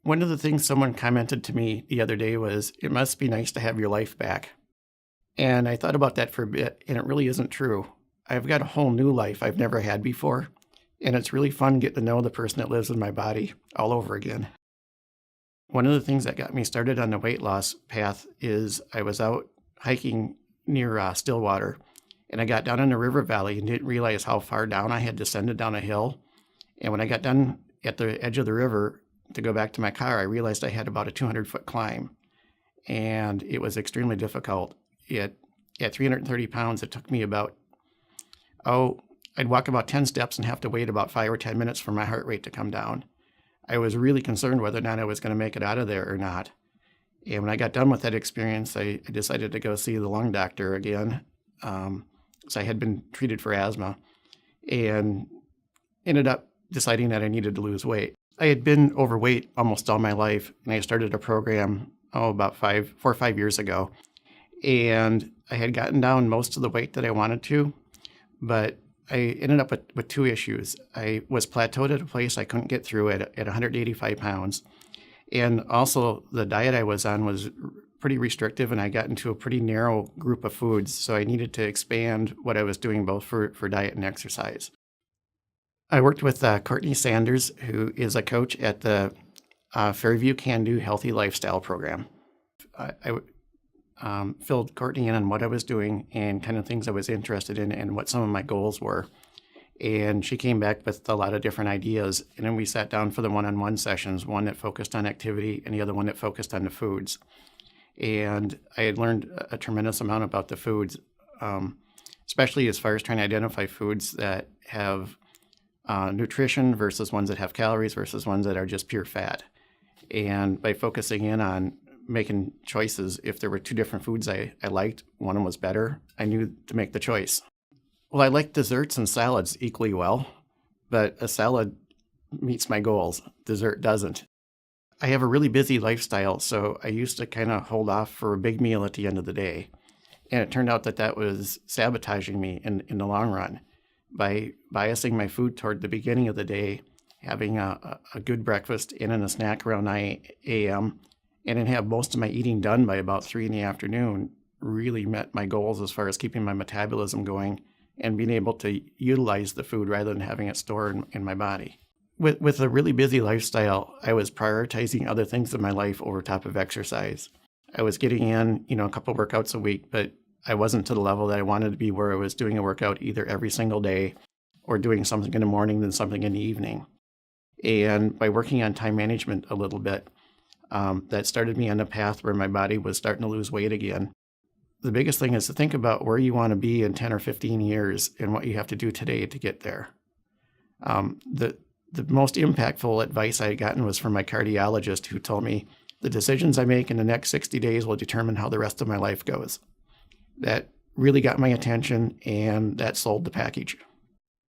One of the things someone commented to me the other day was, it must be nice to have your life back. And I thought about that for a bit, and it really isn't true. I've got a whole new life I've never had before, and it's really fun getting to know the person that lives in my body all over again. One of the things that got me started on the weight loss path is I was out hiking near Stillwater, and I got down in the river valley and didn't realize how far down I had descended down a hill. And when I got done at the edge of the river to go back to my car, I realized I had about a 200-foot climb, and it was extremely difficult. At 330 pounds, it took me about, I'd walk about 10 steps and have to wait about 5 or 10 minutes for my heart rate to come down. I was really concerned whether or not I was going to make it out of there or not. And when I got done with that experience, I decided to go see the lung doctor again. So I had been treated for asthma and ended up deciding that I needed to lose weight. I had been overweight almost all my life, and I started a program, about 4 or 5 years ago. And I had gotten down most of the weight that I wanted to, but I ended up with 2 issues. I was plateaued at a place I couldn't get through at 185 pounds. And also the diet I was on was pretty restrictive, and I got into a pretty narrow group of foods. So I needed to expand what I was doing both for diet and exercise. I worked with Courtney Sanders, who is a coach at the Fairview Can Do Healthy Lifestyle Program. I filled Courtney in on what I was doing and kind of things I was interested in and what some of my goals were. And she came back with a lot of different ideas. And then we sat down for the one-on-one sessions, one that focused on activity and the other one that focused on the foods. And I had learned a tremendous amount about the foods, especially as far as trying to identify foods that have nutrition versus ones that have calories versus ones that are just pure fat. And by focusing in on making choices, if there were 2 different foods I liked, one of them was better, I knew to make the choice. Well, I like desserts and salads equally well, but a salad meets my goals. Dessert doesn't. I have a really busy lifestyle, so I used to kind of hold off for a big meal at the end of the day. And it turned out that was sabotaging me in the long run. By biasing my food toward the beginning of the day, having a good breakfast and then a snack around 9 a.m., and then have most of my eating done by about 3 in the afternoon, really met my goals as far as keeping my metabolism going and being able to utilize the food rather than having it stored in my body. With a really busy lifestyle, I was prioritizing other things in my life over top of exercise. I was getting in, a couple workouts a week, but I wasn't to the level that I wanted to be where I was doing a workout either every single day or doing something in the morning then something in the evening. And by working on time management a little bit, that started me on a path where my body was starting to lose weight again. The biggest thing is to think about where you want to be in 10 or 15 years and what you have to do today to get there. The most impactful advice I had gotten was from my cardiologist, who told me the decisions I make in the next 60 days will determine how the rest of my life goes. That really got my attention, and that sold the package.